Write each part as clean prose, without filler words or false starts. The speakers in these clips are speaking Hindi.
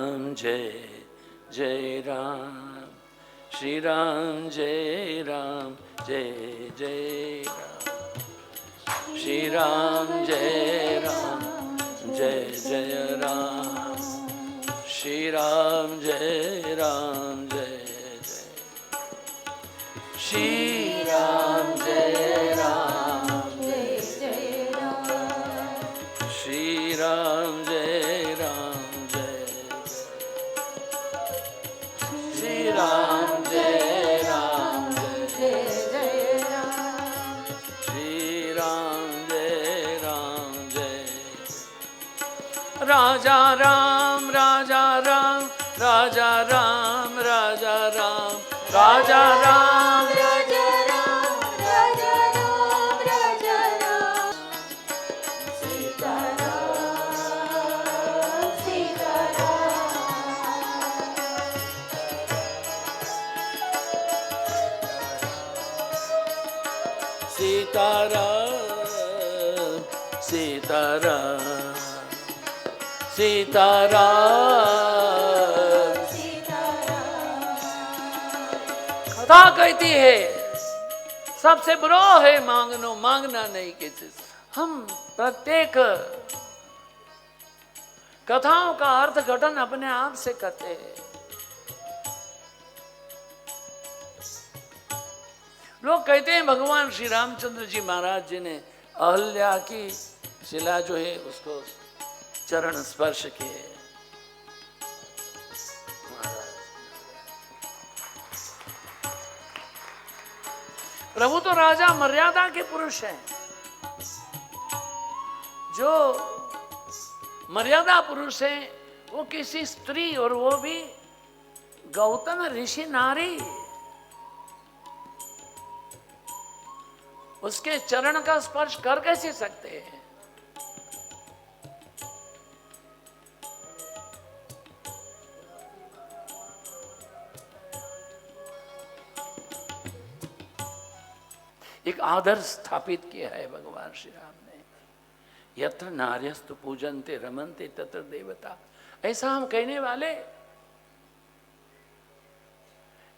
राम जय जय राम, श्री राम जय राम जय जय राम, श्री राम जय राम जय जय राम, श्री राम जय राम जय जय, श्री राम जय राम जय जय राम, श्री राम जय राम जय जय, श्री राम जय राम जय जय राम, श्री राम जय राम जय, राजा राम राजा राम राजा राम राजा राम राजा राम राजा राम राजा राम राजा राम, सीता राम सीता राम, सीताराम सीताराम सीताराम। कथा कहती है सबसे बुरा है मांगनो, मांगना नहीं किसी से। हम प्रत्येक कथाओं का अर्थघटन अपने आप से करते हैं। लोग कहते हैं भगवान श्री रामचंद्र जी महाराज जी ने अहल्या की शिला जो है उसको चरण स्पर्श किए। प्रभु तो राजा मर्यादा के पुरुष हैं। जो मर्यादा पुरुष हैं वो किसी स्त्री, और वो भी गौतम ऋषि नारी, उसके चरण का स्पर्श कर कैसे सकते हैं? एक आदर्श स्थापित किया है भगवान श्री राम ने। यत्र नार्यस्तु पूजन्ते रमन्ते तत्र देवता। ऐसा हम कहने वाले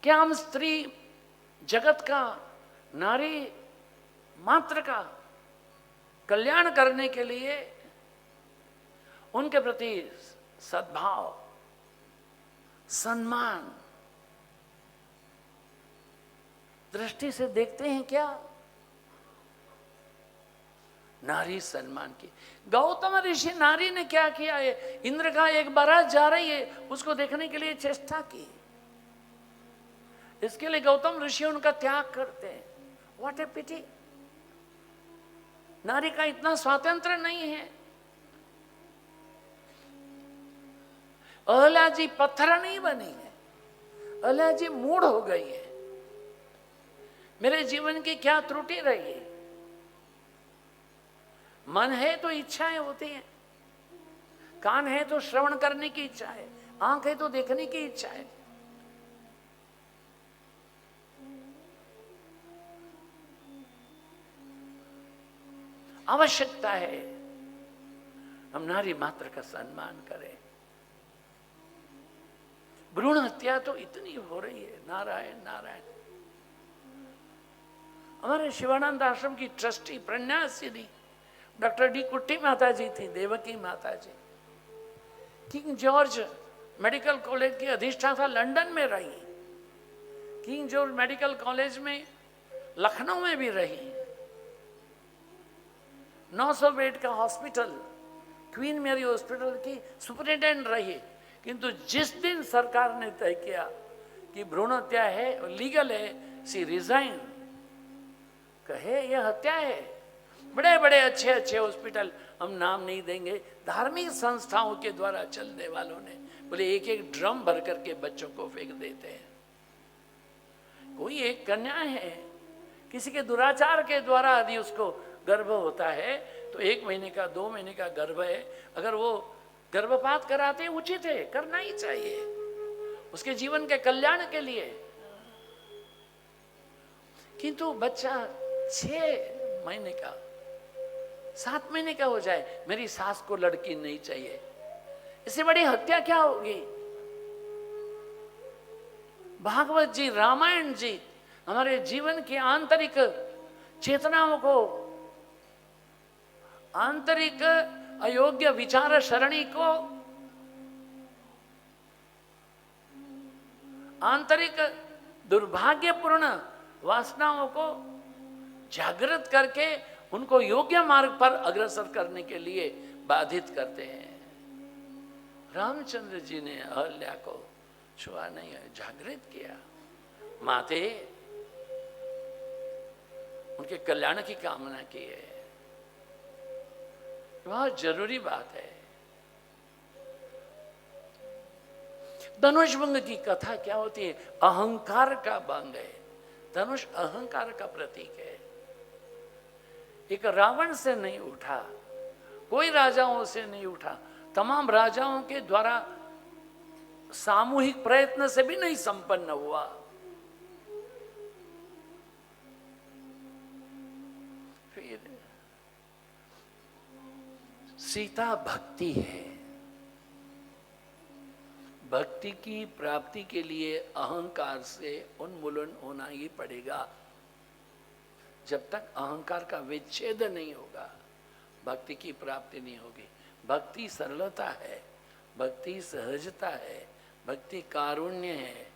क्या? हम स्त्री जगत का, नारी मात्र का कल्याण करने के लिए उनके प्रति सद्भाव, सम्मान दृष्टि से देखते हैं क्या? नारी सम्मान की। गौतम ऋषि नारी ने क्या किया है? इंद्र का एक बारात जा रही है, उसको देखने के लिए चेष्टा की। इसके लिए गौतम ऋषि उनका त्याग करते हैं। व्हाट ए पिटी! नारी का इतना स्वातंत्र नहीं है। अहल्या जी पत्थर नहीं बनी है, अहल्या जी मूढ़ हो गई है। मेरे जीवन की क्या त्रुटि रही है? मन है तो इच्छाएं होती हैं, कान है तो श्रवण करने की इच्छा है, आंख है तो देखने की इच्छा है। आवश्यकता है हम नारी मात्र का सम्मान करें। भ्रूण हत्या तो इतनी हो रही है, नारायण नारायण। हमारे शिवानंद आश्रम की ट्रस्टी प्रन्यासिनी डॉक्टर डी कुट्टी माता जी थी, देवकी माता जी। किंग जॉर्ज मेडिकल कॉलेज की अधिष्ठाता लंदन में रही, किंग जॉर्ज मेडिकल कॉलेज में लखनऊ में भी रही, 900 बेड का हॉस्पिटल क्वीन मेरी हॉस्पिटल की सुपरिटेंडेंट रही। किंतु जिस दिन सरकार ने तय किया कि भ्रूण हत्या है और लीगल है, सी रिजाइन, कहे यह हत्या है। बड़े बड़े अच्छे अच्छे हॉस्पिटल, हम नाम नहीं देंगे, धार्मिक संस्थाओं के द्वारा चलने वालों ने बोले एक एक ड्रम भर करके बच्चों को फेंक देते हैं। कोई एक कन्या है, किसी के दुराचार के द्वारा यदि उसको गर्भ होता है तो 1 महीने का 2 महीने का गर्भ है, अगर वो गर्भपात कराते हैं उचित है, करना ही चाहिए उसके जीवन के कल्याण के लिए। किंतु बच्चा 6 महीने का 7 महीने का हो जाए, मेरी सास को लड़की नहीं चाहिए, इससे बड़ी हत्या क्या होगी? भागवत जी, रामायण जी हमारे जीवन की आंतरिक चेतनाओं को, आंतरिक अयोग्य विचार सरणी को, आंतरिक दुर्भाग्यपूर्ण वासनाओं को जागृत करके उनको योग्य मार्ग पर अग्रसर करने के लिए बाधित करते हैं। रामचंद्र जी ने अहल्या को छुआ नहीं है, जागृत किया। माते उनके कल्याण की कामना की है। बहुत जरूरी बात है। धनुष भंग की कथा क्या होती है? अहंकार का भंग है। धनुष अहंकार का प्रतीक है। एक रावण से नहीं उठा, कोई राजाओं से नहीं उठा, तमाम राजाओं के द्वारा सामूहिक प्रयत्न से भी नहीं संपन्न हुआ। फिर सीता भक्ति है। भक्ति की प्राप्ति के लिए अहंकार से उन्मूलन होना ही पड़ेगा। जब तक अहंकार का विच्छेद नहीं होगा, भक्ति की प्राप्ति नहीं होगी। भक्ति सरलता है, भक्ति सहजता है, भक्ति कारुण्य है,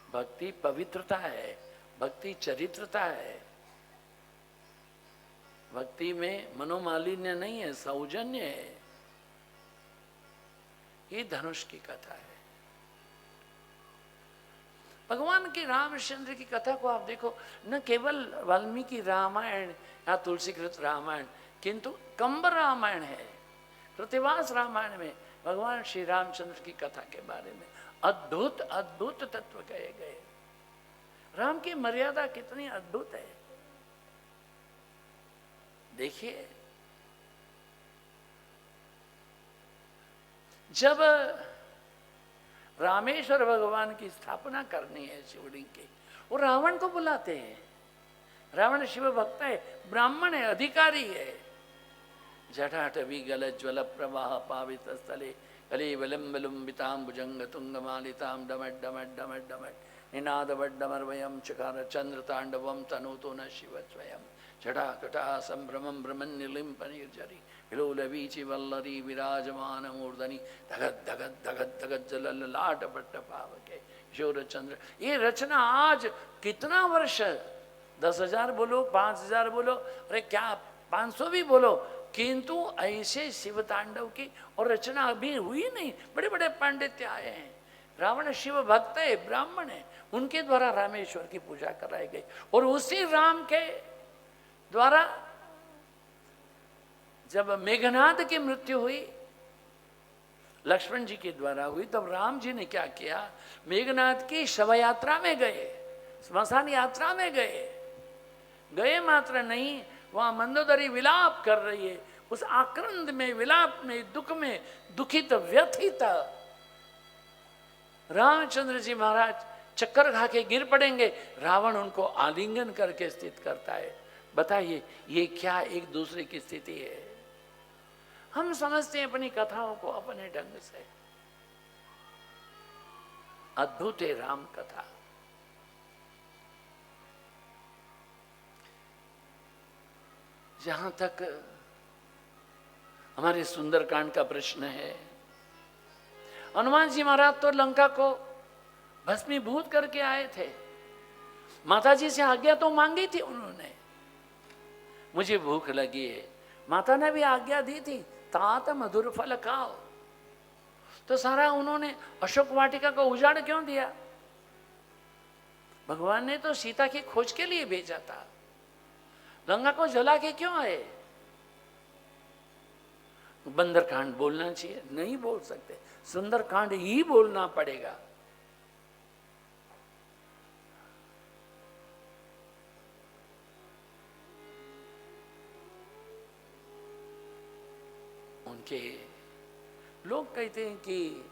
भक्ति पवित्रता है, भक्ति चरित्रता है। भक्ति में मनोमालिन्य नहीं है, सौजन्य है। ये धनुष की कथा है। भगवान की रामचंद्र की कथा को आप देखो, न केवल वाल्मीकि रामायण या तुलसीकृत रामायण, किंतु कंब रामायण है, कृतिवास रामायण में भगवान श्री रामचंद्र की कथा के बारे में अद्भुत अद्भुत तत्व कहे गए। राम की मर्यादा कितनी अद्भुत है। देखिए, जब रामेश्वर भगवान की स्थापना करनी है शिवलिंग की, वो रावण को बुलाते हैं। रावण शिव भक्त है, ब्राह्मण है, अधिकारी है। जटाटवी गल ज्वल प्रवाह पावित स्थले कले विलंबिताम भुजंग तुंग मालिताम डमट डमट डमट डमट निनाद वड्डमर्वयम चकार चंद्र तांडवम तनोतो न शिव स्वयं जटाकटा संभ्रमं ब्रह्मनिलिम्प निर्जरी विलोलवीचि वल्लरी विराजमान मूर्धनि धगत धगत धगत धगत जल लाट पट्ट पावके किशोर चंद्र। ये रचना आज कितना वर्ष, 10,000 बोलो, 5,000 बोलो, अरे क्या 500 भी बोलो, किंतु ऐसे शिव तांडव की और रचना अभी हुई नहीं। बड़े बड़े पांडित्य आए हैं। रावण शिव भक्त है, ब्राह्मण है, उनके द्वारा रामेश्वर की पूजा कराई गई। और उसी राम के द्वारा जब मेघनाद की मृत्यु हुई, लक्ष्मण जी के द्वारा हुई, तब राम जी ने क्या किया? मेघनाद की शव यात्रा में गए, स्मशान यात्रा में गए मात्र नहीं, वहां मंदोदरी विलाप कर रही है। उस आक्रंद में, विलाप में, दुख में दुखित व्यथित रामचंद्र जी महाराज चक्कर खा के गिर पड़ेंगे, रावण उनको आलिंगन करके स्थित करता है। बताइए ये क्या एक दूसरे की स्थिति है? हम समझते हैं अपनी कथाओं को अपने ढंग से। अद्भुत है राम कथा। जहां तक हमारे सुंदरकांड का प्रश्न है, हनुमान जी महाराज तो लंका को भस्मीभूत करके आए थे। माता जी से आज्ञा तो मांगी थी उन्होंने, मुझे भूख लगी है, माता ने भी आज्ञा दी थी, तात मधुर फल खाओ। तो सारा उन्होंने अशोक वाटिका को उजाड़ क्यों दिया? भगवान ने तो सीता की खोज के लिए भेजा था। लंका को जला के क्यों आए? बंदरकांड बोलना चाहिए, नहीं बोल सकते, सुंदरकांड ही बोलना पड़ेगा। उनके लोग कहते हैं कि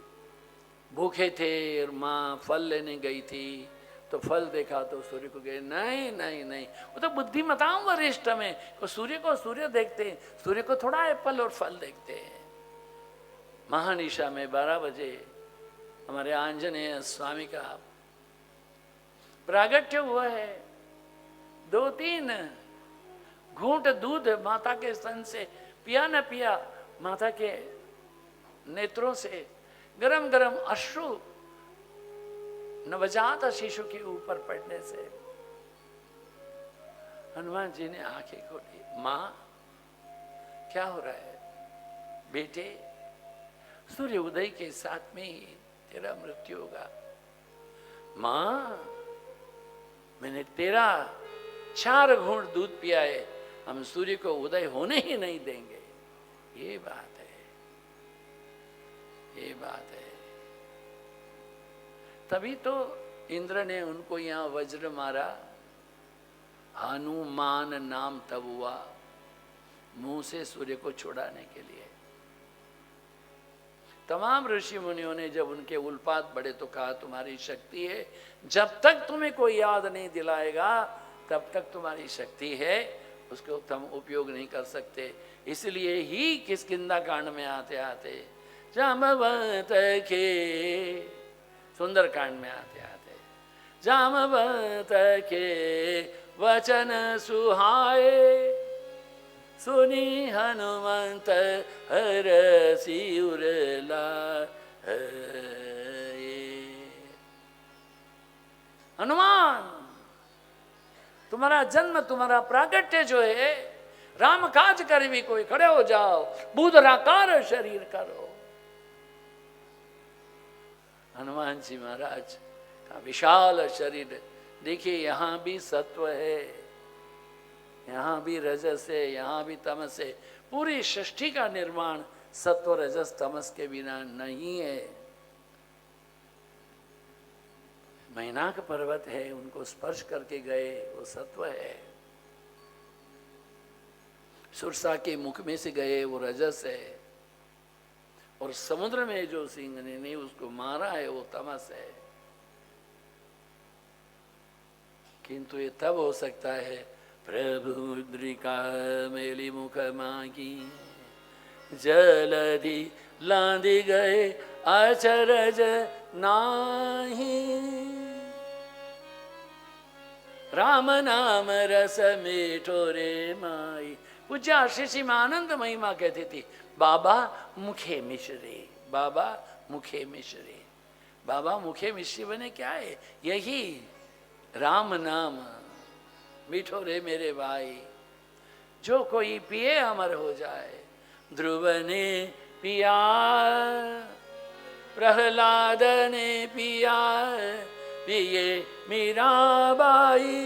भूखे थे और माँ फल लेने गई थी तो फल देखा तो सूर्य को गए। नहीं नहीं नहीं, वो तो बुद्धिमताओं वरिष्ठ में, वो सूर्य को सूर्य देखते हैं, सूर्य को थोड़ा एप्पल और फल देखते हैं। महानिशा में 12 बजे हमारे आंजनेय स्वामी का प्रागट्य हुआ है। 2-3 घूंट दूध माता के स्तन से पिया न पिया, माता के नेत्रों से गरम गरम अश्रु नवजात शिशु के ऊपर पड़ने से हनुमान जी ने आंखें खोली। मां, क्या हो रहा है? बेटे, सूर्य उदय के साथ में ही तेरा मृत्यु होगा। मां, मैंने तेरा 4 घूंट दूध पिया है, हम सूर्य को उदय होने ही नहीं देंगे। ये बात है, ये बात है। तभी तो इंद्र ने उनको यहां वज्र मारा। हनुमान नाम तब हुआ, मुंह से सूर्य को छुड़ाने के लिए। तमाम ऋषि मुनियों ने जब उनके उल्पात बढ़े तो कहा, तुम्हारी शक्ति है, जब तक तुम्हें कोई याद नहीं दिलाएगा तब तक तुम्हारी शक्ति है, उसको तुम उपयोग नहीं कर सकते। इसलिए ही किष्किंधा कांड में आते आते, जाम्बवत के सुंदर कांड में आते आते, जाम्बवत के वचन सुहाए, सुनी हनुमंत हरसि उरलाए। हनुमान, तुम्हारा जन्म, तुम्हारा प्रागट्य जो है, राम काज कर भी कोई, खड़े हो जाओ, बुधराकार शरीर करो। हनुमान जी महाराज का विशाल शरीर देखिए, यहां भी सत्व है, यहां भी रजस है, यहां भी तमस है। पूरी सृष्टि का निर्माण सत्व रजस तमस के बिना नहीं है। मैनाक पर्वत है, उनको स्पर्श करके गए, वो सत्व है। सुरसा के मुख में से गए, वो रजस है। और समुद्र में जो सिंह ने उसको मारा है, वो तमस है। किंतु ये तब हो सकता है, प्रभु मुद्रिका मेली मुख मांगी, जलधि लांदी गए अचरज नाही, राम नाम रस मीठो रे माई। पूज्य श्री आनंद महिमा कहती थी, बाबा मुखे मिश्रे, बाबा मुखे मिश्रे। बाबा मुखे मिश्री बने क्या है? यही राम नाम मीठो रे मेरे भाई, जो कोई पिए अमर हो जाए। ध्रुव ने पिया, प्रहलाद ने पिया, पिए मीराबाई,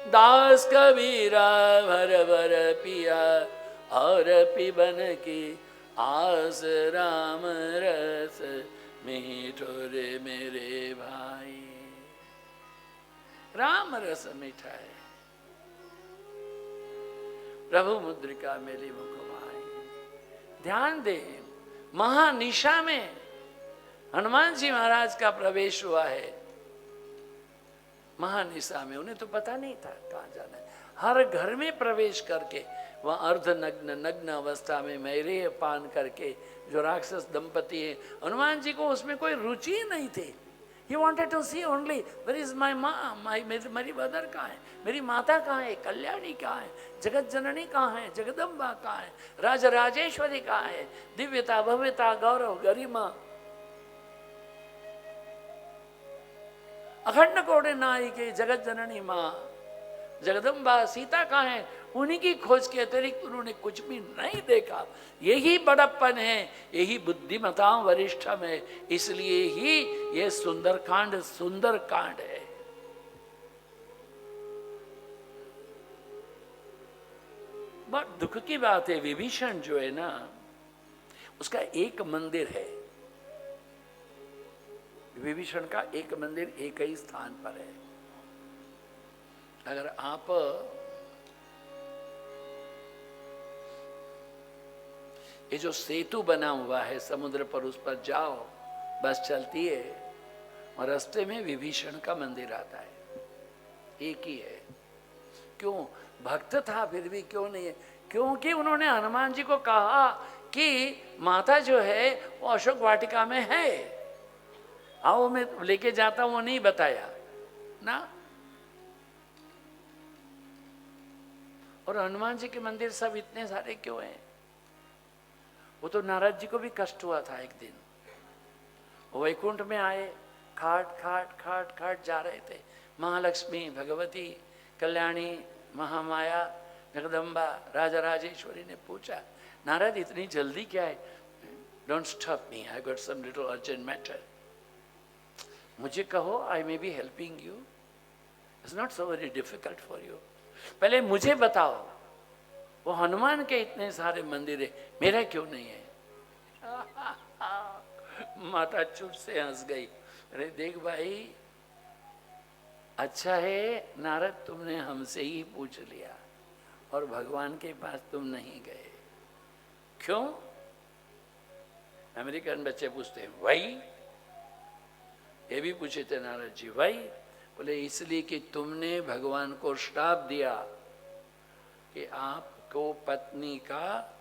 दास कबीरा भर भर पिया, और पिबन की आस राम रस मीठो रे मेरे भाई। राम रस मीठा है। प्रभु मुद्रिका मेरी मुखमाई। ध्यान दे, महानिशा में हनुमान जी महाराज का प्रवेश हुआ है। महानिशा में उन्हें तो पता नहीं था कहाँ जाना है। हर घर में प्रवेश करके वह अर्धनग्न नग्न अवस्था में मैरे पान करके जो राक्षस दंपति है, हनुमान जी को उसमें कोई रुचि ही नहीं थी। He wanted to see only where is my माँ, मेरी मदर कहाँ है, मेरी माता कहाँ है, कल्याणी कहाँ है, जगत जननी कहाँ है, जगदम्बा कहाँ है, राजराजेश्वरी कहाँ है, दिव्यता भव्यता गौरव गरिमा अखंड कोटि नायिके जगत जननी माँ जगदम्बा सीता कहाँ है, उन्हीं की खोज के अतिरिक्त उन्होंने कुछ भी नहीं देखा। यही बड़प्पन है, यही बुद्धिमता वरिष्ठम है। इसलिए ही ये सुंदर कांड है। बहुत दुख की बात है, विभीषण जो है ना, उसका एक मंदिर है। विभीषण का एक मंदिर एक ही स्थान पर है। अगर आप ये जो सेतु बना हुआ है समुद्र पर, उस पर जाओ, बस चलती है और रास्ते में विभीषण का मंदिर आता है, एक ही है। क्यों? भक्त था फिर भी क्यों नहीं है? क्योंकि उन्होंने हनुमान जी को कहा कि माता जो है वो अशोक वाटिका में है, आओ मैं लेके जाता हूं। वो नहीं बताया, ना। और हनुमान जी के मंदिर सब इतने सारे क्यों हैं? वो तो नारद जी को भी कष्ट हुआ था एक दिन। वो वैकुंठ में आए, खाट खाट खाट खाट जा रहे थे। महालक्ष्मी, भगवती, कल्याणी, महामाया, जगदम्बा, राजा राजेश्वरी ने पूछा, नारद इतनी जल्दी क्या है? Don't stop me, I got some little urgent matter. मुझे कहो, I may be helping you, it's not so very difficult for you. पहले मुझे बताओ, वो हनुमान के इतने सारे मंदिर है, मेरा क्यों नहीं है? माता चुप से हंस गई। अरे देख भाई, अच्छा है नारद तुमने हमसे ही पूछ लिया और भगवान के पास तुम नहीं गए। क्यों? अमेरिकन बच्चे पूछते हैं भाई, ये भी पूछे थे नारद जी, भाई बोले इसलिए कि तुमने भगवान को श्राप दिया कि आपको पत्नी का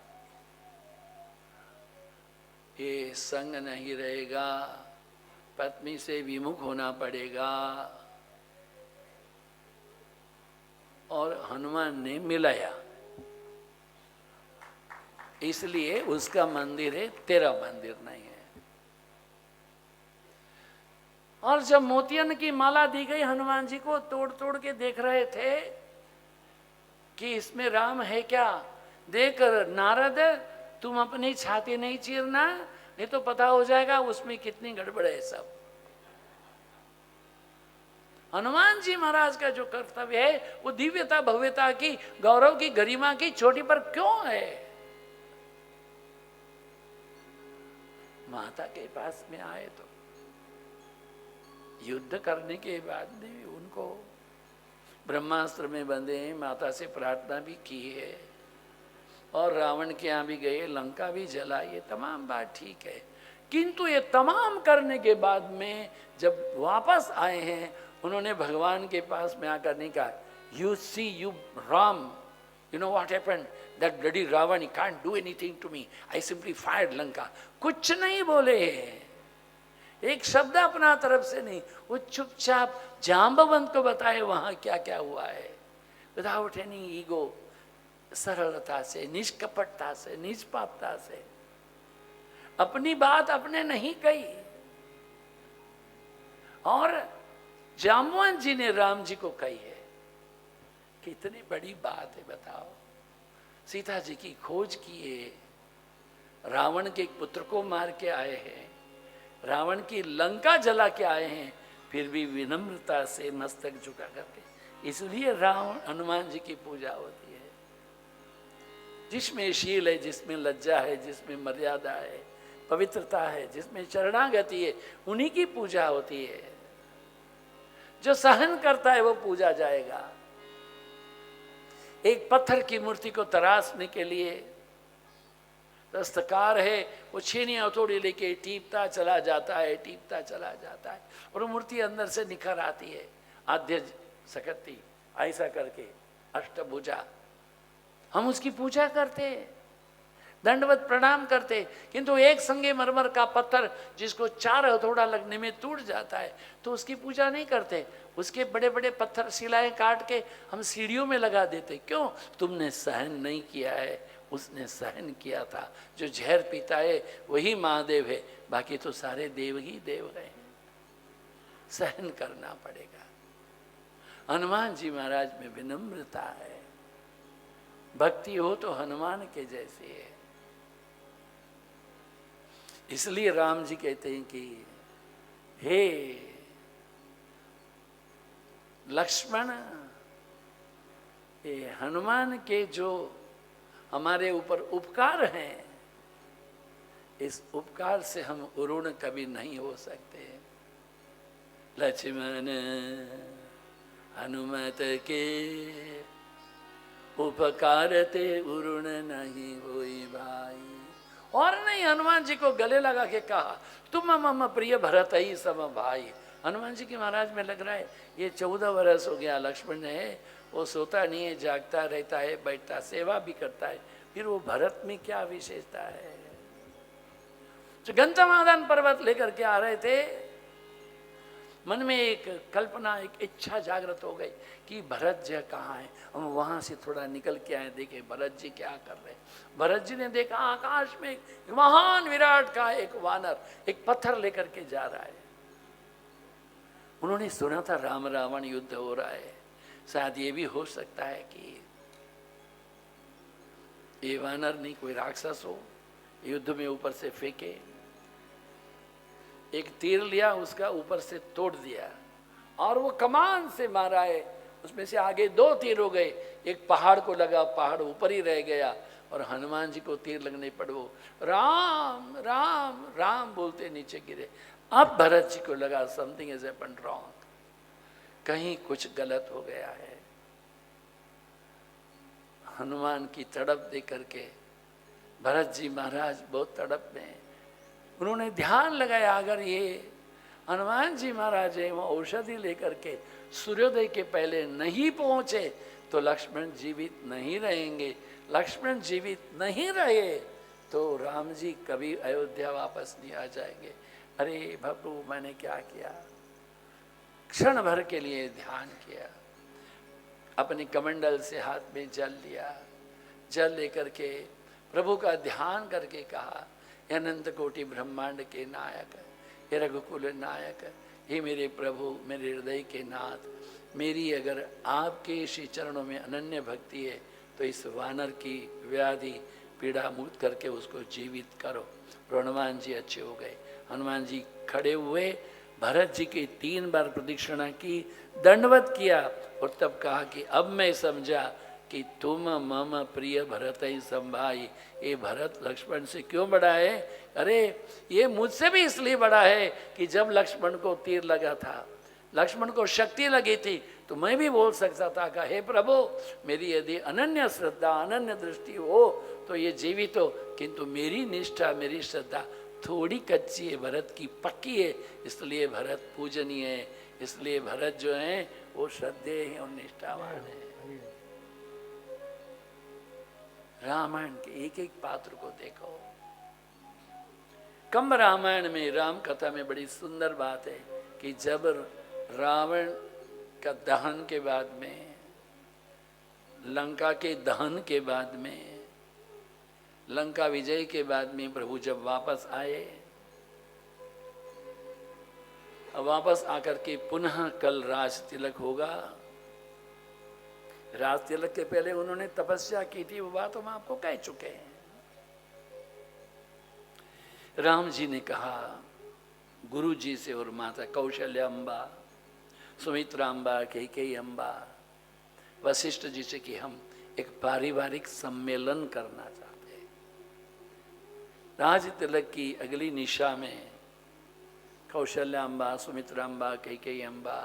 ये संग नहीं रहेगा, पत्नी से विमुख होना पड़ेगा। और हनुमान ने मिलाया, इसलिए उसका मंदिर है, तेरा मंदिर नहीं है। और जब मोतियन की माला दी गई हनुमान जी को, तोड़ तोड़ के देख रहे थे कि इसमें राम है क्या। देख नारद, तुम अपनी छाती नहीं चीरना, नहीं तो पता हो जाएगा उसमें कितनी गड़बड़ है सब। हनुमान जी महाराज का जो कर्तव्य है वो दिव्यता भव्यता की, गौरव की, गरिमा की चोटी पर क्यों है? माता के पास में आए तो युद्ध करने के बाद भी उनको ब्रह्मास्त्र में बंधे, माता से प्रार्थना भी की है और रावण के यहाँ भी गए, लंका भी जला, ये तमाम बात ठीक है। किंतु ये तमाम करने के बाद में जब वापस आए हैं, उन्होंने भगवान के पास में आकर नहीं कहा, you see you Ram, you know what happened, that bloody Ravan, he can't do anything to me, I simply fired Lanka. कुछ नहीं बोले, एक शब्द अपना तरफ से नहीं। वो चुपचाप जाम्बवंत को बताए वहां क्या क्या हुआ है, विदाउट एनी ईगो, सरलता से, निष्कपटता से, निष्पापता से अपनी बात अपने नहीं कही। और जाम्बवंत जी ने राम जी को कही है। कितनी बड़ी बात है बताओ। सीता जी की खोज किए, रावण के एक पुत्र को मार के आए हैं, रावण की लंका जला के आए हैं, फिर भी विनम्रता से मस्तक झुका करके। इसलिए रावण हनुमान जी की पूजा होती है। जिसमें शील है, जिसमें लज्जा है, जिसमें मर्यादा है, पवित्रता है, जिसमें शरणागति है, उन्हीं की पूजा होती है। जो सहन करता है वो पूजा जाएगा। एक पत्थर की मूर्ति को तराशने के लिए दस्तकार है, वो छेनी हथौड़ी लेके टीपता चला जाता है, टीपता चला जाता है, और वो मूर्ति अंदर से निखर आती है, आद्य सकती ऐसा करके अष्टभुजा। हम उसकी पूजा करते, दंडवत प्रणाम करते, किंतु एक संगे मरमर का पत्थर जिसको 4 हथौड़ा लगने में टूट जाता है तो उसकी पूजा नहीं करते। उसके बड़े बड़े पत्थर शिलाएं काट के हम सीढ़ियों में लगा देते। क्यों? तुमने सहन नहीं किया है, उसने सहन किया था। जो जहर पीता है वही महादेव है, बाकी तो सारे देव ही देव हैं। सहन करना पड़ेगा। हनुमान जी महाराज में विनम्रता है। भक्ति हो तो हनुमान के जैसे है। इसलिए राम जी कहते हैं कि हे लक्ष्मण, ये हनुमान के जो हमारे ऊपर उपकार हैं, इस उपकार से हम ऋण कभी नहीं हो सकते। लक्ष्मण हनुमत के उपकार ते ऋण नहीं होई भाई। और नहीं, हनुमान जी को गले लगा के कहा, तुम मम प्रिय भरत ही सम भाई। हनुमान जी के महाराज में लग रहा है ये 14 वर्ष हो गया। लक्ष्मण है वो सोता नहीं है, जागता रहता है, बैठता, सेवा भी करता है, फिर वो भरत में क्या विशेषता है। जो गंतमादन पर्वत लेकर के आ रहे थे, मन में एक कल्पना, एक इच्छा जागृत हो गई कि भरत जी कहाँ है। हम वहाँ से थोड़ा निकल के आए, देखे भरत जी क्या कर रहे हैं। भरत जी ने देखा आकाश में एक महान विराट का एक वानर एक पत्थर लेकर के जा रहा है। उन्होंने सुना था राम रावण युद्ध हो रहा है, शायद ये भी हो सकता है कि ये वानर नहीं कोई राक्षस हो, युद्ध में ऊपर से फेंके। एक तीर लिया, उसका ऊपर से तोड़ दिया और वो कमान से मारा है। उसमें से आगे 2 तीर हो गए, एक पहाड़ को लगा, पहाड़ ऊपर ही रह गया और हनुमान जी को तीर लगने पर वो राम राम राम बोलते नीचे गिरे। अब भरत जी को लगा समथिंग इज हैपेंड रॉन्ग, कहीं कुछ गलत हो गया है। हनुमान की तड़प देख करके भरत जी महाराज बहुत तड़प में। उन्होंने ध्यान लगाया, अगर ये हनुमान जी महाराज है वो औषधि लेकर के सूर्योदय के पहले नहीं पहुंचे तो लक्ष्मण जीवित नहीं रहेंगे। लक्ष्मण जीवित नहीं रहे तो राम जी कभी अयोध्या वापस नहीं आ जाएंगे। अरे प्रभु, मैंने क्या किया? क्षण भर के लिए ध्यान किया, अपने कमंडल से हाथ में जल लिया, जल लेकर के प्रभु का ध्यान करके कहा, अनंत कोटि ब्रह्मांड के नायक, हे रघुकुल नायक, हे मेरे प्रभु, मेरे हृदय के नाथ, मेरी अगर आपके श्री चरणों में अनन्य भक्ति है तो इस वानर की व्याधि पीड़ा मुक्त करके उसको जीवित करो। हनुमान जी अच्छे हो गए। हनुमान जी खड़े हुए, भरत जी की 3 बार प्रदक्षिणा की, दंडवत किया और तब कहा कि अब मैं समझा कि तुम मम प्रिय भरत ही संभाई। ये भरत लक्ष्मण से क्यों बड़ा है? अरे ये मुझसे भी इसलिए बड़ा है कि जब लक्ष्मण को तीर लगा था, लक्ष्मण को शक्ति लगी थी, तो मैं भी बोल सकता था कि हे प्रभु, मेरी यदि अनन्य श्रद्धा अनन्य दृष्टि हो तो ये जीवित हो, किंतु मेरी निष्ठा मेरी श्रद्धा थोड़ी कच्ची है, भरत की पक्की है, इसलिए भरत पूजनीय है, इसलिए भरत जो है वो श्रद्धेय है और निष्ठावान है। रामायण के एक एक पात्र को देखो। कंब रामायण में, राम कथा में बड़ी सुंदर बात है कि जब रावण का दहन के बाद में, लंका के दहन के बाद में, लंका विजय के बाद में प्रभु जब वापस आए, वापस आकर के पुनः कल राज तिलक होगा। राज तिलक के पहले उन्होंने तपस्या की थी, वो बात हम आपको कह चुके हैं। राम जी ने कहा गुरु जी से और माता कौशल्या अम्बा, सुमित्रा अम्बा, कैकेयी अम्बा, वशिष्ठ जी से कि हम एक पारिवारिक सम्मेलन करना चाहते हैं। राज तिलक की अगली निशा में कौशल्या अम्बा, सुमित्रा अम्बा, कैकेयी अम्बा,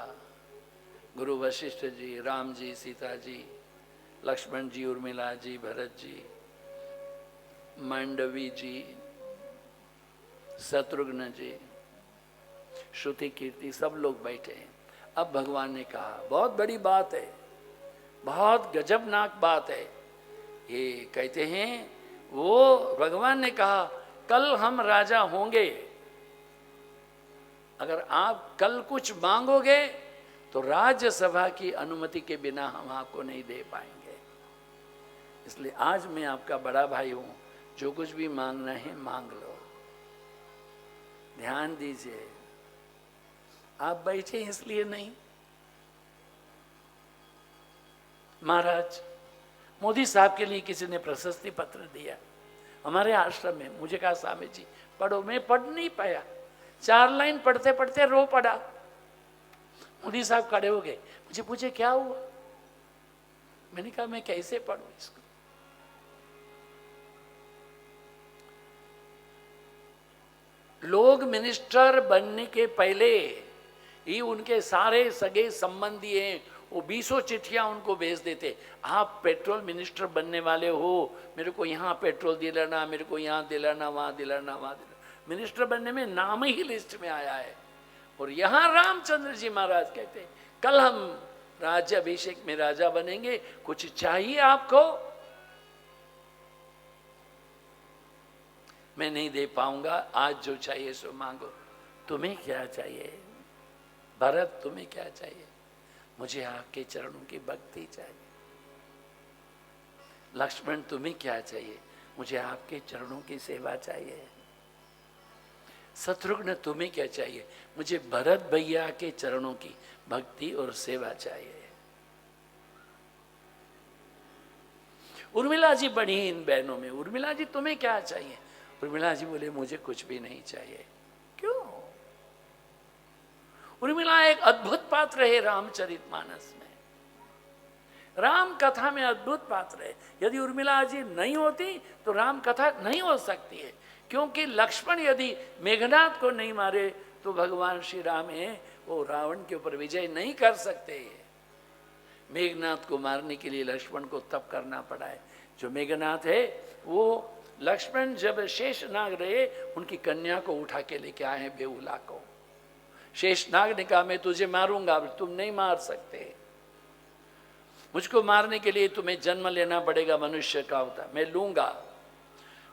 गुरु वशिष्ठ जी, राम जी, सीता जी, लक्ष्मण जी, उर्मिला जी, भरत जी, मांडवी जी, शत्रुघ्न जी, श्रुति कीर्ति, सब लोग बैठे हैं। अब भगवान ने कहा बहुत बड़ी बात है, बहुत गजबनाक बात है। ये कहते हैं वो भगवान ने कहा कल हम राजा होंगे, अगर आप कल कुछ मांगोगे तो राज्यसभा की अनुमति के बिना हम आपको नहीं दे पाएंगे। इसलिए आज मैं आपका बड़ा भाई हूं, जो कुछ भी मांगना है मांग लो। ध्यान दीजिए, आप बैठे इसलिए नहीं। महाराज मोदी साहब के लिए किसी ने प्रशस्ति पत्र दिया हमारे आश्रम में, मुझे कहा स्वामी जी पढ़ो, मैं पढ़ नहीं पाया, 4 लाइन पढ़ते पढ़ते रो पड़ा। मोदी साहब खड़े हो गए, मुझे पूछे क्या हुआ, मैंने कहा मैं कैसे पढ़ूं इसको। लोग मिनिस्टर बनने के पहले ही उनके सारे सगे संबंधी हैं, वो 20 चिट्ठियां उनको भेज देते, आप पेट्रोल मिनिस्टर बनने वाले हो, मेरे को यहाँ पेट्रोल दिलाना, मेरे को यहाँ दिलाना, वहाँ दिलाना, वहाँ दिलाना। मिनिस्टर बनने में नाम ही लिस्ट में आया है। और यहाँ रामचंद्र जी महाराज कहते हैं कल हम राज्याभिषेक में राजा बनेंगे, कुछ चाहिए आपको? मैं नहीं दे पाऊंगा, आज जो चाहिए सो मांगो। तुम्हें क्या चाहिए? भरत तुम्हें क्या चाहिए? मुझे आपके चरणों की भक्ति चाहिए। लक्ष्मण तुम्हें क्या चाहिए? मुझे आपके चरणों की सेवा चाहिए। शत्रुघ्न तुम्हें क्या चाहिए? मुझे भरत भैया के चरणों की भक्ति और सेवा चाहिए। उर्मिला जी बड़ी इन बहनों में, उर्मिला जी तुम्हें क्या चाहिए? उर्मिला जी बोले मुझे कुछ भी नहीं चाहिए। क्यों? उर्मिला एक अद्भुत पात्र है रामचरितमानस में, राम कथा में अद्भुत पात्र है। यदि उर्मिला जी नहीं होती तो राम कथा नहीं हो सकती है, क्योंकि लक्ष्मण यदि मेघनाथ को नहीं मारे तो भगवान श्री राम है वो रावण के ऊपर विजय नहीं कर सकते। मेघनाथ को मारने के लिए लक्ष्मण को तप करना पड़ा है। जो मेघनाथ है वो लक्ष्मण जब शेषनाग रहे उनकी कन्या को उठा के लेके आए हैं बेहुला को। शेषनाग ने कहा मैं तुझे मारूंगा, तुम नहीं मार सकते, मुझको मारने के लिए तुम्हें जन्म लेना पड़ेगा मनुष्य का होता, मैं लूंगा।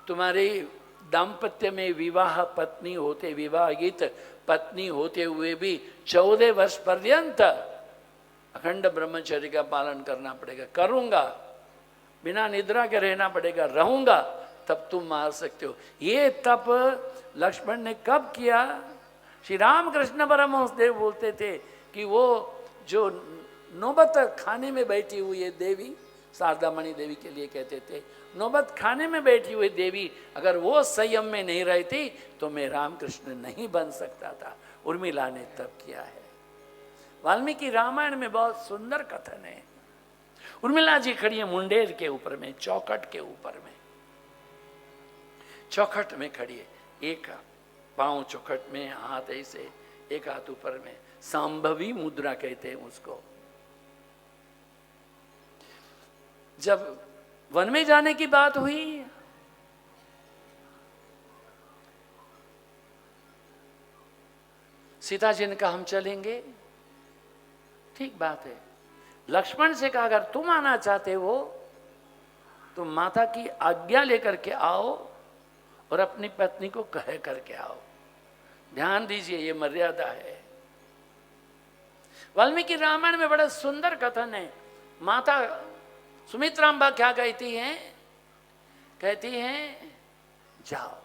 तुम्हारे दाम्पत्य में विवाह पत्नी होते, विवाहित पत्नी होते हुए भी 14 वर्ष पर्यंत अखंड ब्रह्मचर्य का पालन करना पड़ेगा, करूंगा। बिना निद्रा के रहना पड़ेगा, रहूंगा, तब तुम मार सकते हो। ये तप लक्ष्मण ने कब किया? श्री रामकृष्ण परमहंस देव बोलते थे कि वो जो नौबत खाने में बैठी हुई है देवी, शारदामणि देवी के लिए कहते थे, नौबत खाने में बैठी हुई देवी अगर वो संयम में नहीं रहती तो मैं रामकृष्ण नहीं बन सकता था। उर्मिला ने तप किया है। वाल्मीकि रामायण में बहुत सुंदर कथन है। उर्मिला जी खड़ी है मुंडेर के ऊपर में, चौखट के ऊपर में, चौखट में खड़ी है, एक पांव चौखट में, हाथ ऐसे, एक हाथ ऊपर में, सांभवी मुद्रा कहते हैं उसको। जब वन में जाने की बात हुई, सीता जी ने कहा हम चलेंगे, ठीक बात है। लक्ष्मण से कहा अगर तुम आना चाहते हो तो माता की आज्ञा लेकर के आओ और अपनी पत्नी को कह करके आओ। ध्यान दीजिए, ये मर्यादा है। वाल्मीकि रामायण में बड़ा सुंदर कथन है। माता सुमित्रांबा क्या कहती हैं? कहती हैं जाओ।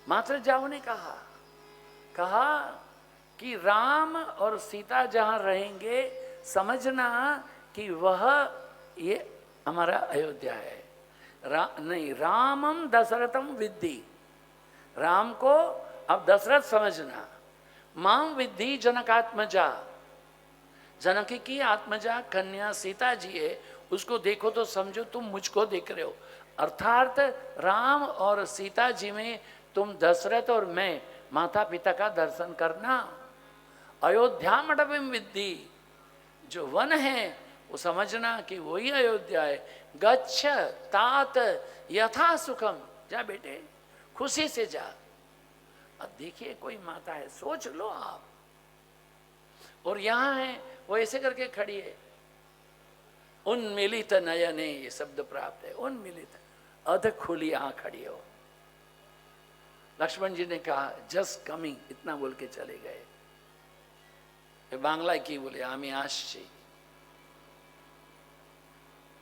मात्र जाओ ने कहा कि राम और सीता जहां रहेंगे समझना कि वह ये हमारा अयोध्या है। नहीं, रामम दशरथम विद्धि, राम को अब दशरथ समझना। माम विद्धि जनकात्मजा, जनक की आत्मजा कन्या सीता जी है, उसको देखो तो समझो तुम मुझको देख रहे हो। अर्थात राम और सीता जी में तुम दशरथ और मैं माता पिता का दर्शन करना। अयोध्या मडविम विद्धि, जो वन है वो समझना कि वही अयोध्या है। गच्छ तात यथा सुखम, जा बेटे खुशी से जा। अब देखिए कोई माता है, सोच लो आप, और यहां है वो ऐसे करके खड़ी है। उन्मिलित नयने, ये शब्द प्राप्त है, उन्मिलित, अध खुली आंख खड़ी हो। लक्ष्मण जी ने कहा जस्ट कमिंग, इतना बोल के चले गए। बांग्ला की बोले आमी आसছি,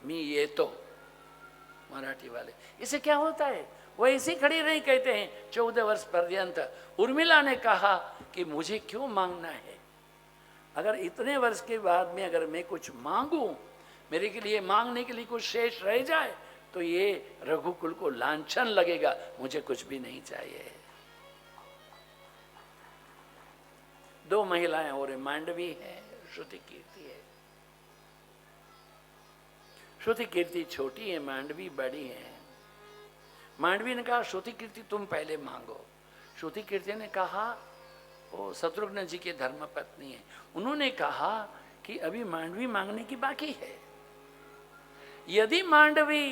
मी ये तो, मराठी वाले। इसे क्या होता है? वो ऐसी खड़ी रही, कहते हैं 14 वर्ष पर्यंत। उर्मिला ने कहा कि मुझे क्यों मांगना है? अगर इतने वर्ष के बाद में अगर मैं कुछ मांगू, मेरे के लिए मांगने के लिए कुछ शेष रह जाए तो ये रघुकुल को लांछन लगेगा। मुझे कुछ भी नहीं चाहिए। 2 महिलाएं और मांडवी है, श्रुति कीर्ति है। श्रुति कीर्ति छोटी है, मांडवी बड़ी है। मांडवी ने कहा श्रुति कीर्ति तुम पहले मांगो। श्रुति कीर्ति ने कहा वो शत्रुघ्न जी के धर्म पत्नी है, उन्होंने कहा कि अभी मांडवी मांगने की बाकी है। यदि मांडवी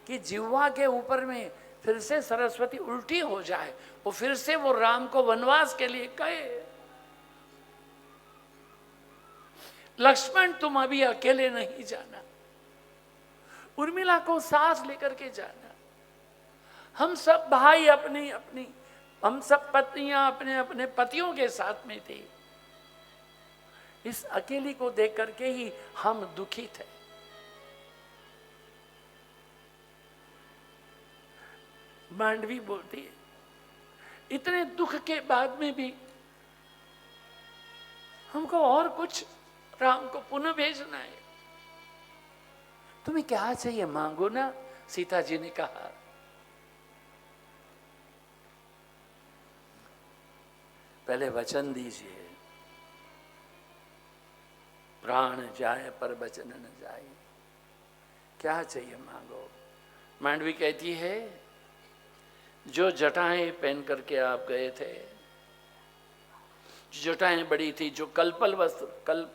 की जिह्वा के ऊपर में फिर से सरस्वती उल्टी हो जाए, वो फिर से वो राम को वनवास के लिए कहे, लक्ष्मण तुम अभी अकेले नहीं जाना, उर्मिला को साथ लेकर के जाना। हम सब भाई अपनी अपनी हम सब पत्नियां अपने अपने पतियों के साथ में थी। इस अकेली को देख करके ही हम दुखी थे। मांडवी बोलती है, इतने दुख के बाद में भी हमको और कुछ राम को पुनः भेजना है। तुम्हें क्या चाहिए मांगो ना, सीता जी ने कहा। पहले वचन दीजिए, प्राण जाए पर वचन न जाए। क्या चाहिए मांगो। मांडवी कहती है, जो जटाएं पहन करके आप गए थे, जो जटाएं बड़ी थी, जो कल्पल वस्त्र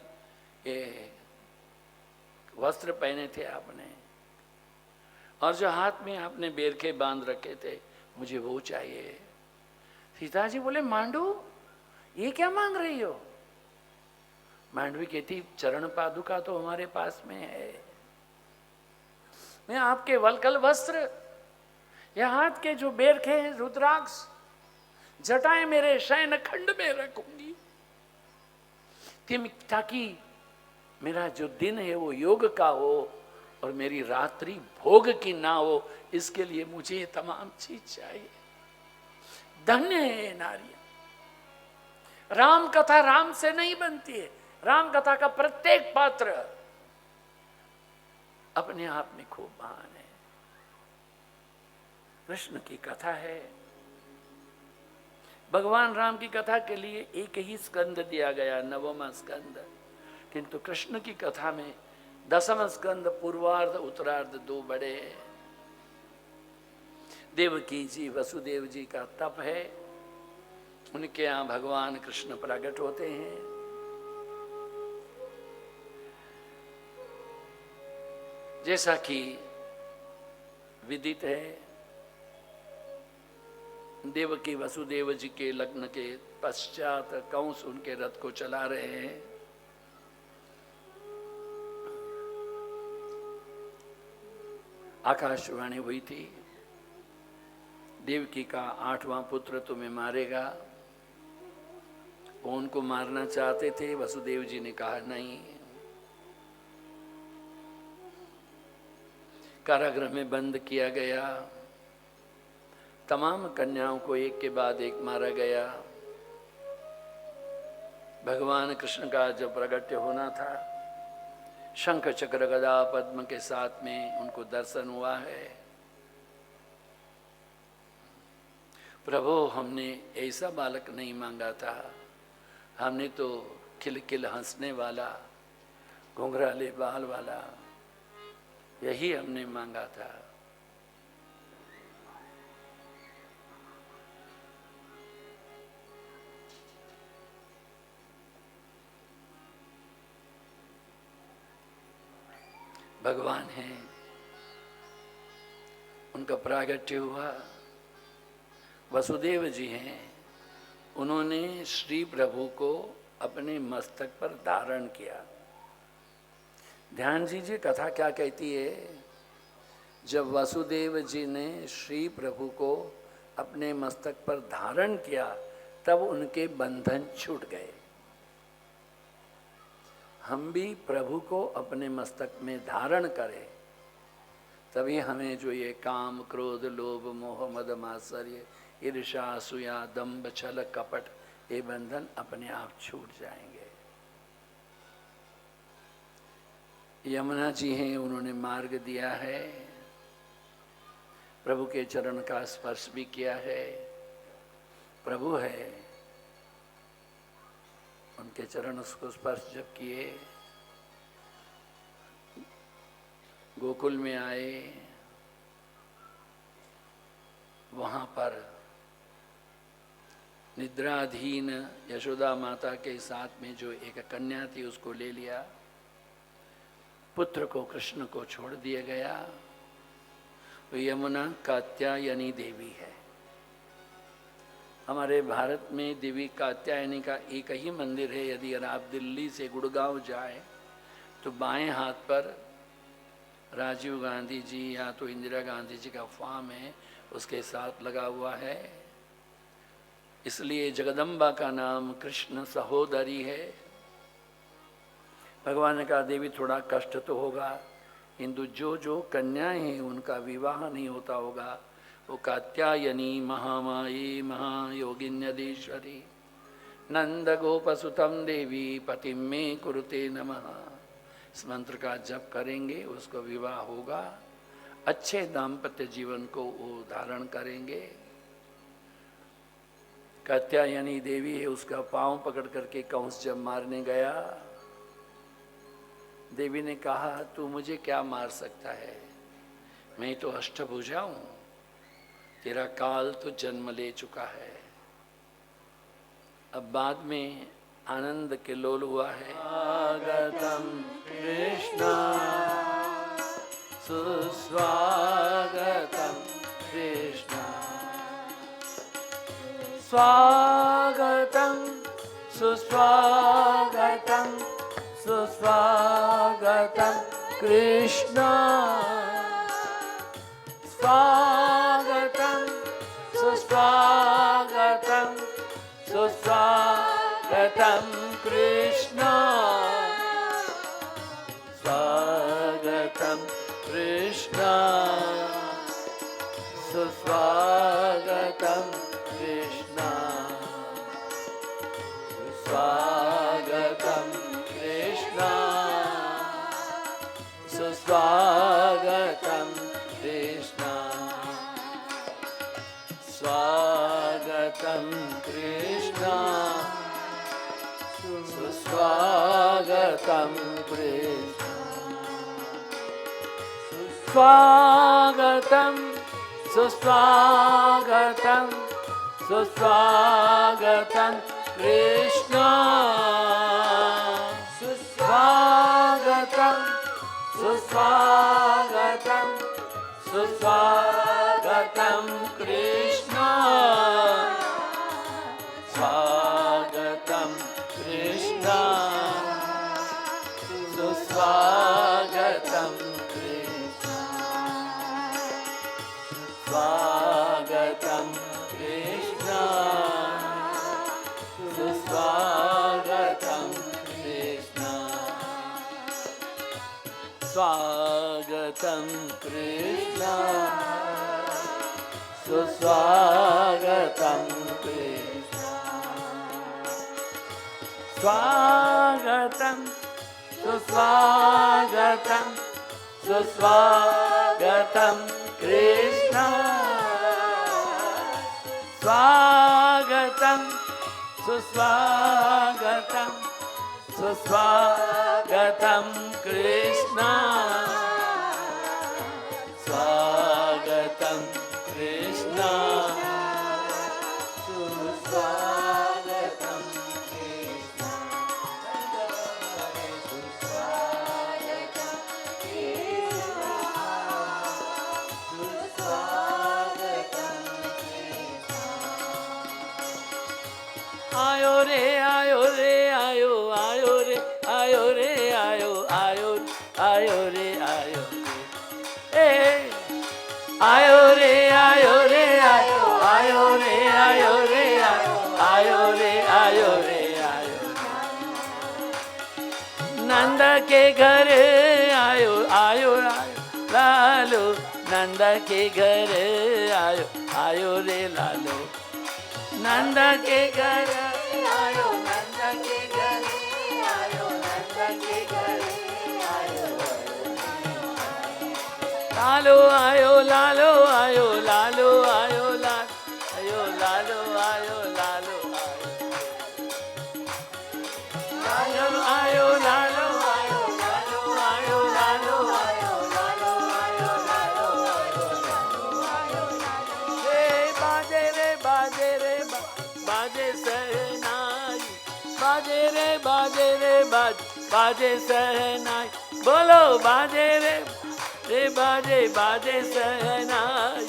वस्त्र पहने थे आपने, और जो हाथ में आपने बेरखे बांध रखे थे, मुझे वो चाहिए। सीता जी बोले, मांडू ये क्या मांग रही हो? मांडवी कहती, चरण पादुका तो हमारे पास में है, मैं आपके वलकल वस्त्र या हाथ के जो बेरखे हैं, रुद्राक्ष, जटाएं मेरे शयन खंड में रखूंगी, ताकि मेरा जो दिन है वो योग का हो और मेरी रात्रि भोग की ना हो। इसके लिए मुझे ये तमाम चीज चाहिए। धन्य है ये नारियां। राम कथा राम से नहीं बनती है। राम कथा का प्रत्येक पात्र अपने आप में खूब महान है। कृष्ण की कथा है। भगवान राम की कथा के लिए एक ही स्कंद दिया गया, 9वां स्कंद, किंतु कृष्ण की कथा में 10वां स्कंद, पूर्वार्ध उत्तरार्ध 2 बड़े हैं। देवकी जी, वसुदेव जी का तप है, उनके यहां भगवान कृष्ण प्रकट होते हैं। जैसा कि विदित है, देवकी वसुदेव जी के लग्न के पश्चात कंस उनके रथ को चला रहे हैं। आकाशवाणी हुई थी, देवकी का 8वां पुत्र तुम्हें मारेगा। वो उनको मारना चाहते थे, वसुदेव जी ने कहा नहीं। कारागृह में बंद किया गया, तमाम कन्याओं को एक के बाद एक मारा गया। भगवान कृष्ण का जब प्रगट्य होना था, शंख चक्र गदा पद्म के साथ में उनको दर्शन हुआ है। प्रभु, हमने ऐसा बालक नहीं मांगा था, हमने तो खिलखिल हंसने वाला, घुंघराले बाल वाला, यही हमने मांगा था। भगवान हैं, उनका प्रागट्य हुआ। वसुदेव जी हैं, उन्होंने श्री प्रभु को अपने मस्तक पर धारण किया। ध्यान दीजिए कथा क्या कहती है। जब वसुदेव जी ने श्री प्रभु को अपने मस्तक पर धारण किया, तब उनके बंधन छूट गए। हम भी प्रभु को अपने मस्तक में धारण करें, तभी हमें जो ये काम, क्रोध, लोभ, मोह, मद, मात्सर्य, ईर्ष्या, असूया, दंभ, छल, कपट, ये बंधन अपने आप छूट जाएंगे। यमुना जी हैं, उन्होंने मार्ग दिया है, प्रभु के चरण का स्पर्श भी किया है। प्रभु है, उनके चरण उसको स्पर्श जब किए, गोकुल में आए, वहां पर निद्राधीन यशोदा माता के साथ में जो एक कन्या थी उसको ले लिया। पुत्र को, कृष्ण को छोड़ दिया गया। तो यमुना कात्यायनी देवी है। हमारे भारत में देवी कात्यायनी का एक ही मंदिर है। यदि आप दिल्ली से गुड़गांव जाए तो बाएं हाथ पर राजीव गांधी जी या तो इंदिरा गांधी जी का फार्म है, उसके साथ लगा हुआ है। इसलिए जगदम्बा का नाम कृष्ण सहोदरी है। भगवान ने कहा देवी थोड़ा कष्ट तो होगा, किंतु जो जो कन्याएं हैं उनका विवाह नहीं होता होगा, वो कात्यायनी महामायी महायोगिन्यधीश्वरी नंद गोपसुतम देवी पतिम में कुरुते नमः। इस मंत्र का जप करेंगे, उसको विवाह होगा, अच्छे दाम्पत्य जीवन को वो धारण करेंगे। कात्यायनी देवी है, उसका पांव पकड़ करके कंस जब मारने गया, देवी ने कहा तू मुझे क्या मार सकता है, मैं तो अष्टभुजा हूं, तेरा काल तो जन्म ले चुका है। अब बाद में आनंद के लोल हुआ है। स्वागतम कृष्ण सुस्वागतम कृष्ण स्वागतम सुस्वागतम सुस्वागतम कृष्ण स्वागतम सुस्वागतम सुस्वागतम कृष्ण स्वागतम कृष्ण सुस्वागतम कृष्ण स्वागतम कृष्ण सुस्वागतम कृष्ण स्वागतम कृष्ण सुस्वागतम कृष्ण स्वागतम सुस्वागतम सुस्वागतम कृष्ण सुस्वागतम सुस्वागतम सुस्वागतम कृष्ण स्वागतम कृष्ण सुस्वागतम कृष्ण स्वागतम कृष्ण सुस्वागतम कृष्ण स्वागतम कृष्ण सुस्वागतम कृष्ण स्वागतम सुस्वागतम सुस्वागतम कृष्ण स्वागतम सुस्वागतम सुस्वागतम कृष्ण स्वागतम कृष्ण सुस्वागतम कृष्ण आयो रे आयो रे आयो आयो रे आयो रे आयो आयो आयो रे आयो ए आयो रे आयो रे आयो आयो रे आयो रे आयो आयो रे आयो रे आयो नंद के घर आयो आयो लालो नंद के घर आयो आयो रे लालो नंद के घर आयो नंद के घर आयो नंद के घर आयो लालो आयो लालो आयो लालो आयो आयो लालो आयो लालो आयो आयो लालो आयो लालो आयो लालो आयो लालो आयो लालो आयो रे बाजे बाजे सहनाई बाजे रे बाजे सहनाई बोलो बाजे रे बाजे सहनाई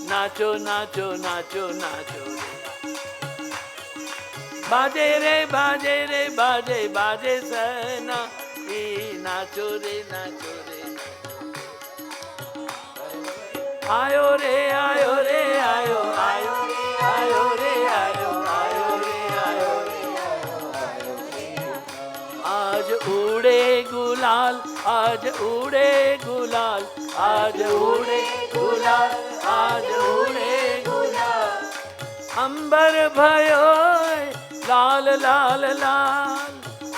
नाचो नाचो नाचो नाचो बाजे रे बाजे सहनाई नाचो रे आयो रे आयो रे आयो आयो आयो रे आयो उड़े गुलाल, आज उड़े गुलाल, आज उड़े गुलाल, आज उड़े गुलाल। अंबर भयो लाल लाल लाल,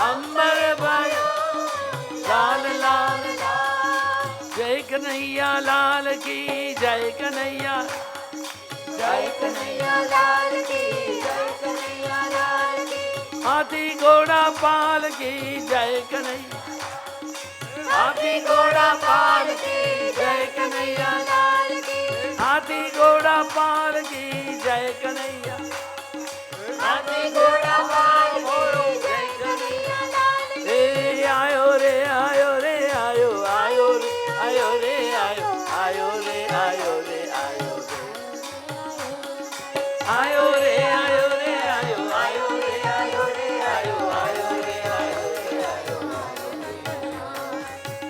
अंबर भयो लाल लाल लाल। जय कन्हैया लाल की, जय कन्हैया, जय कन्हैया लाल की, जय कन्हैया लाल की। हाथी घोड़ा पाल की, जय कन्हैया, हाथी घोड़ा पाल की, जय कन्हैया लाल की, हाथी घोड़ा पाल की, जय कन्हैया, हाथी घोड़ा पाल की, जय कन्हैया लाल की। ए आयो रे आयो रे आयो, आयो रे आयो रे आयो, आयो रे आयो रे आयो रे, आयो रे आयो रे आयो, आयो रे आयो रे आयो, आयो रे आयो रे आयो।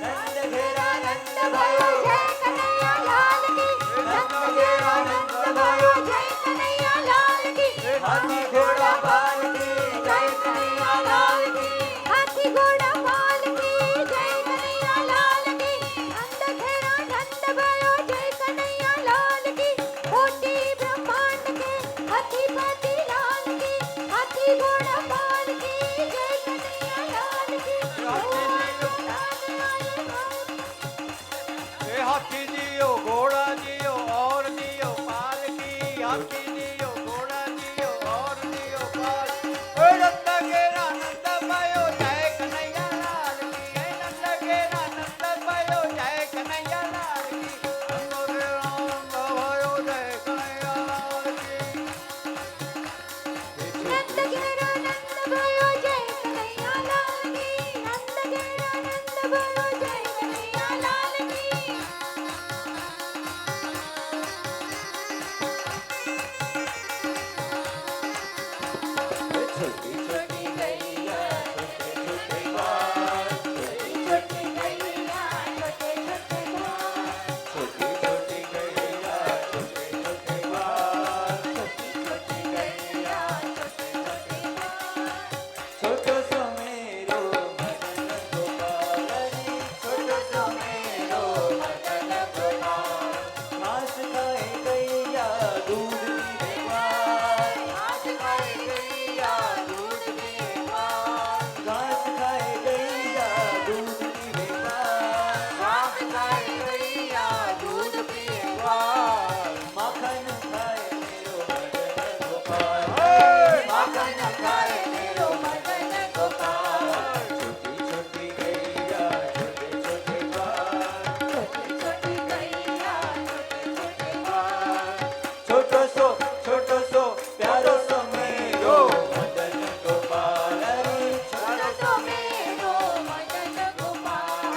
नंद घेरा नंद भयो जय कन्हैया लाल की, नंद घेरा नंद भयो जय कन्हैया लाल की। हाथी घोड़ा पाल की, जय कन्हैया लाल की, हाथी घोड़ा पाल की, जय कन्हैया लाल की। नंद घेरा नंद भयो जय कन्हैया लाल की। कोटि ब्रह्मांड के अधिपति लाल की, हाथी घोड़ा पाल की, जय कन्हैया लाल की। ए हाथी जियो घोड़ा जियो और जियो पाल की, हाथी जियो घोड़ा जियो और जियो पाल। ओ नंद घेरा नंद भयो जय कन्हैया लाल की, ए नंद घेरा नंद भयो जय कन्हैया लाल की, नंद घेरा नंद भयो जय कन्हैया लाल की। नंद घेरा नंद भयो जय कन्हैया लाल की, नंद घेरा नंद भयो जय कन्हैया लाल की। छोटी छोटी गैया छोटे छोटे बाल, छोटी गैया छोटे छोटे बाल, छोटी छोटी गैया छोटे छोटे बाल। छोटी गैया छोटे छोटे बाल। छोटो सो मेरो मदन गोपाल रे, छोटो सो मेरो मदन गोपाल। घास खाए गैया दूध पीवे ग्वाल, घास खाए गैया दूध पीए ग्वाल, घास खाए गैया दूध पीवे ग्वाल। घास खाए गैया दूध पीए ग्वाल। माखन खाए मेरो मदन गोपाल, माखन खाए मेरो मदन गोपाल। छोटी छोटी गैया छोटे छोटे बाल। छोटी छोटी गैया छोटे छोटे बाल। छोटो सो प्यारो सो मेरो मदन गोपाल रे, छोटो सो मेरो मदन गोपाल।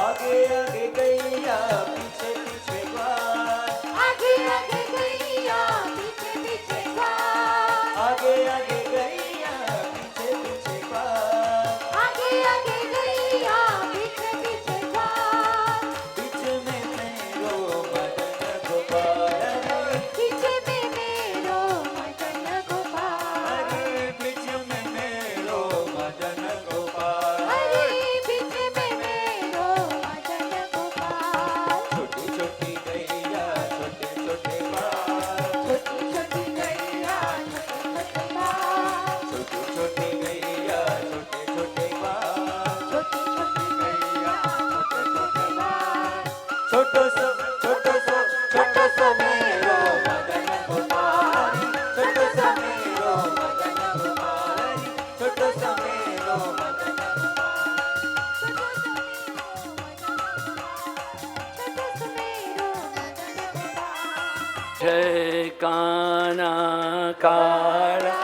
आगे आगे गैया पीछे पीछे ग्वाल, आगे आगे गैया पीछे पीछे ग्वाल, आगे आगे गैया पीछे पीछे ग्वाल। आगे आगे गैया पीछे पीछे ग्वाल। बीच में मेरो मदन गोपाल रे, पीछे में मेरो मदन गोपाल। अरे बीच में मेरो मदन गोपाल। अरे बीच में मेरो मदन गोपाल। छोटी छोटी गैया छोटे छोटे बाल, छोटी छोटी गैया छोटे छोटे बाल, छोटी छोटी गैया छोटे छोटे बाल। छोटी छोटी गैया छोटे छोटे बाल। छोटो सो मेरो मदन गोपाल, छोटो सो मेरो मदन गोपाल, छोटो सो मेरो मदन जय काना काला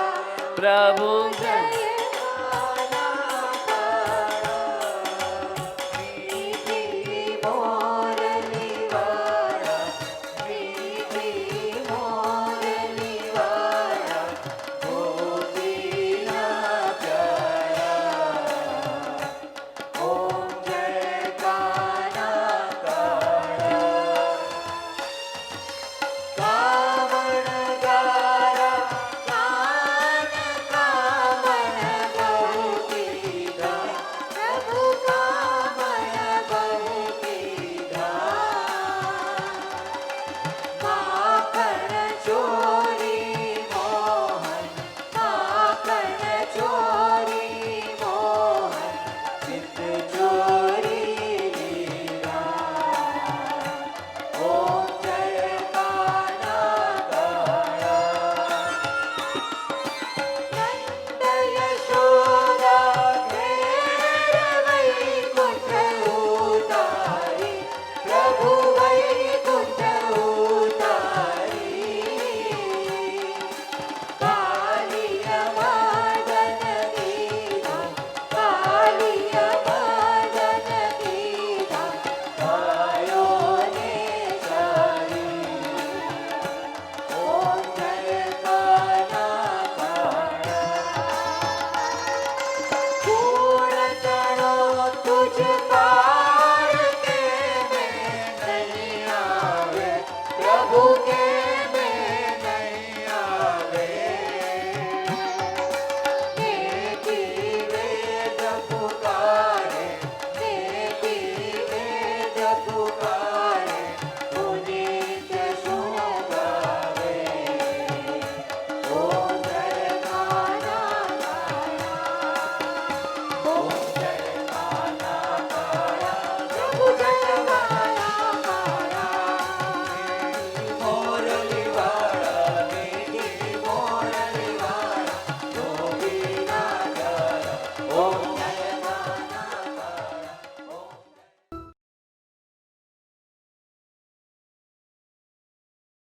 प्रभु जय